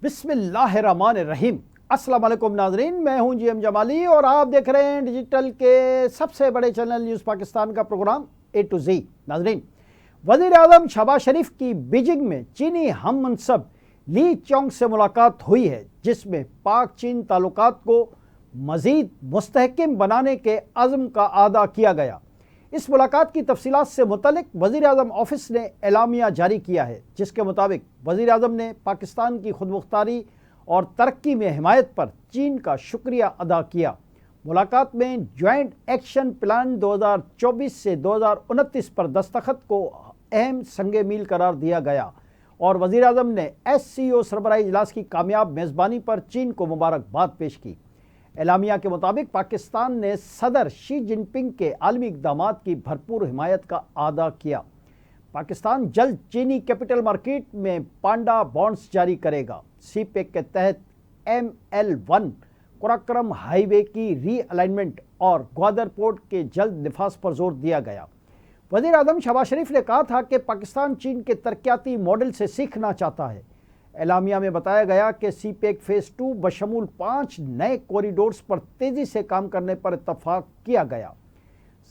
بسم اللہ الرحمن الرحیم۔ السلام علیکم ناظرین، میں ہوں جی ایم جمالی اور آپ دیکھ رہے ہیں ڈیجیٹل کے سب سے بڑے چینل نیوز پاکستان کا پروگرام اے ٹو زی۔ ناظرین، وزیر اعظم شہباز شریف کی بیجنگ میں چینی ہم منصب لی چونگ سے ملاقات ہوئی ہے، جس میں پاک چین تعلقات کو مزید مستحکم بنانے کے عزم کا اعادہ کیا گیا۔ اس ملاقات کی تفصیلات سے متعلق وزیر اعظم آفس نے اعلامیہ جاری کیا ہے، جس کے مطابق وزیر اعظم نے پاکستان کی خود مختاری اور ترقی میں حمایت پر چین کا شکریہ ادا کیا۔ ملاقات میں جوائنٹ ایکشن پلان 2024 سے 2029 پر دستخط کو اہم سنگ میل قرار دیا گیا اور وزیر اعظم نے ایس سی او سربراہی اجلاس کی کامیاب میزبانی پر چین کو مبارکباد پیش کی۔ اعلامیہ کے مطابق پاکستان نے صدر شی جن پنگ کے عالمی اقدامات کی بھرپور حمایت کا اعادہ کیا۔ پاکستان جلد چینی کیپٹل مارکیٹ میں پانڈا بانڈز جاری کرے گا۔ سی پیک کے تحت ML1 قراقرم ہائی وے کی ری الائنمنٹ اور گوادر پورٹ کے جلد نفاذ پر زور دیا گیا۔ وزیر اعظم شہباز شریف نے کہا تھا کہ پاکستان چین کے ترقیاتی ماڈل سے سیکھنا چاہتا ہے۔ اعلامیہ میں بتایا گیا کہ سی پیک فیز 2 بشمول 5 نئے کوریڈورز پر تیزی سے کام کرنے پر اتفاق کیا گیا۔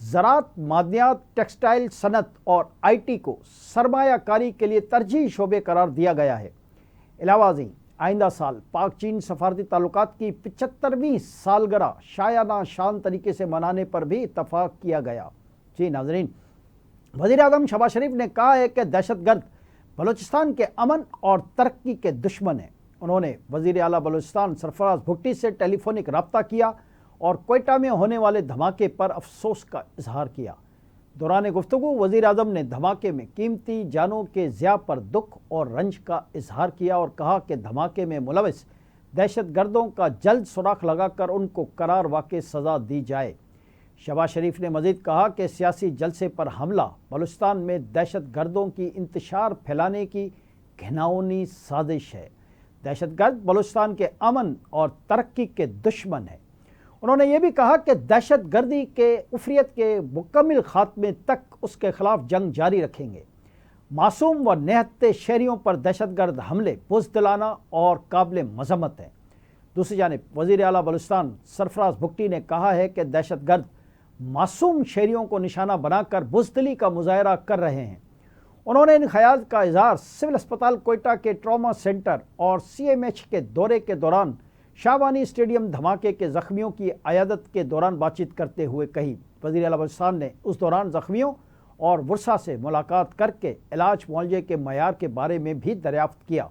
زراعت، معدنیات، ٹیکسٹائل صنعت اور IT کو سرمایہ کاری کے لیے ترجیحی شعبے قرار دیا گیا ہے۔ علاوہ ازیں آئندہ سال پاک چین سفارتی تعلقات کی 75ویں سالگرہ شایانہ شان طریقے سے منانے پر بھی اتفاق کیا گیا۔ جی ناظرین، وزیر اعظم شہباز شریف نے کہا ہے کہ دہشت گرد بلوچستان کے امن اور ترقی کے دشمن ہیں۔ انہوں نے وزیر اعلیٰ بلوچستان سرفراز بھٹی سے ٹیلی فونک رابطہ کیا اور کوئٹہ میں ہونے والے دھماکے پر افسوس کا اظہار کیا۔ دوران گفتگو وزیر اعظم نے دھماکے میں قیمتی جانوں کے ضیاع پر دکھ اور رنج کا اظہار کیا اور کہا کہ دھماکے میں ملوث دہشت گردوں کا جلد سراغ لگا کر ان کو قرار واقع سزا دی جائے۔ شہباز شریف نے مزید کہا کہ سیاسی جلسے پر حملہ بلوچستان میں دہشت گردوں کی انتشار پھیلانے کی گھناؤنی سازش ہے۔ دہشت گرد بلوچستان کے امن اور ترقی کے دشمن ہیں۔ انہوں نے یہ بھی کہا کہ دہشت گردی کے عفریت کے مکمل خاتمے تک اس کے خلاف جنگ جاری رکھیں گے۔ معصوم و نہتے شہریوں پر دہشت گرد حملے بزدلانہ اور قابل مذمت ہیں۔ دوسری جانب وزیر اعلیٰ بلوچستان سرفراز بھٹی نے کہا ہے کہ دہشت گرد معصوم شہریوں کو نشانہ بنا کر بزدلی کا مظاہرہ کر رہے ہیں۔ انہوں نے ان خیالات کا اظہار سول اسپتال کوئٹہ کے ٹراما سینٹر اور CMH کے دورے کے دوران شاہوانی اسٹیڈیم دھماکے کے زخمیوں کی عیادت کے دوران بات چیت کرتے ہوئے کہی۔ وزیر اعلیٰ بلوچستان نے اس دوران زخمیوں اور ورثاء سے ملاقات کر کے علاج معالجے کے معیار کے بارے میں بھی دریافت کیا۔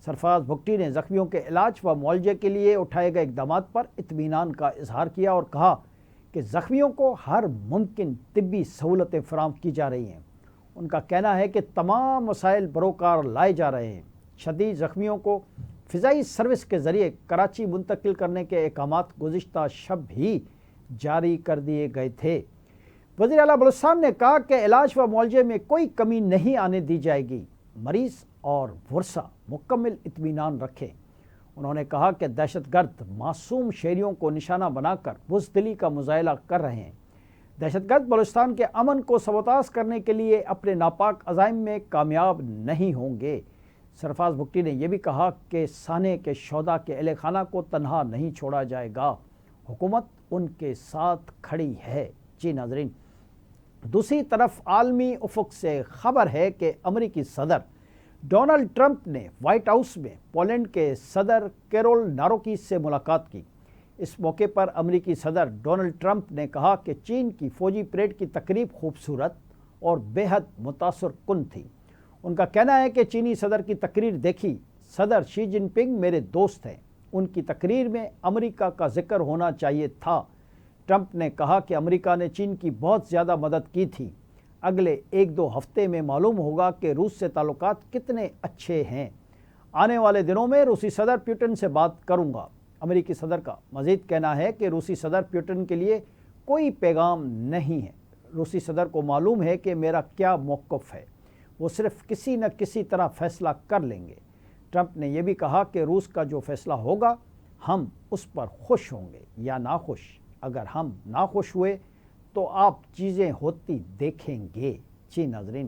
سرفراز بھٹی نے زخمیوں کے علاج و معالجے کے لیے اٹھائے گئے اقدامات پر اطمینان کا اظہار کیا اور کہا کہ زخمیوں کو ہر ممکن طبی سہولتیں فراہم کی جا رہی ہیں۔ ان کا کہنا ہے کہ تمام وسائل بروکار لائے جا رہے ہیں۔ شدید زخمیوں کو فضائی سروس کے ذریعے کراچی منتقل کرنے کے احکامات گزشتہ شب ہی جاری کر دیے گئے تھے۔ وزیر اعلیٰ بلوچستان نے کہا کہ علاج و معالجے میں کوئی کمی نہیں آنے دی جائے گی۔ مریض اور ورثاء مکمل اطمینان رکھیں۔ انہوں نے کہا کہ دہشت گرد معصوم شہریوں کو نشانہ بنا کر بزدلی کا مظاہرہ کر رہے ہیں۔ دہشت گرد بلوچستان کے امن کو سبوتاژ کرنے کے لیے اپنے ناپاک عزائم میں کامیاب نہیں ہوں گے۔ سرفراز بھٹی نے یہ بھی کہا کہ سانے کے شہداء کے اہل خانہ کو تنہا نہیں چھوڑا جائے گا، حکومت ان کے ساتھ کھڑی ہے۔ جی ناظرین، دوسری طرف عالمی افق سے خبر ہے کہ امریکی صدر ڈونلڈ ٹرمپ نے وائٹ ہاؤس میں پولینڈ کے صدر کیرول ناروکی سے ملاقات کی۔ اس موقع پر امریکی صدر ڈونلڈ ٹرمپ نے کہا کہ چین کی فوجی پریڈ کی تقریب خوبصورت اور بے حد متاثر کن تھی۔ ان کا کہنا ہے کہ چینی صدر کی تقریر دیکھی۔ صدر شی جن پنگ میرے دوست ہیں، ان کی تقریر میں امریکہ کا ذکر ہونا چاہیے تھا۔ ٹرمپ نے کہا کہ امریکہ نے چین کی بہت زیادہ مدد کی تھی۔ اگلے 1-2 ہفتے میں معلوم ہوگا کہ روس سے تعلقات کتنے اچھے ہیں۔ آنے والے دنوں میں روسی صدر پیوٹن سے بات کروں گا۔ امریکی صدر کا مزید کہنا ہے کہ روسی صدر پیوٹن کے لیے کوئی پیغام نہیں ہے۔ روسی صدر کو معلوم ہے کہ میرا کیا موقف ہے، وہ صرف کسی نہ کسی طرح فیصلہ کر لیں گے۔ ٹرمپ نے یہ بھی کہا کہ روس کا جو فیصلہ ہوگا ہم اس پر خوش ہوں گے یا ناخوش۔ اگر ہم ناخوش ہوئے تو آپ چیزیں ہوتی دیکھیں گے۔ جی ناظرین،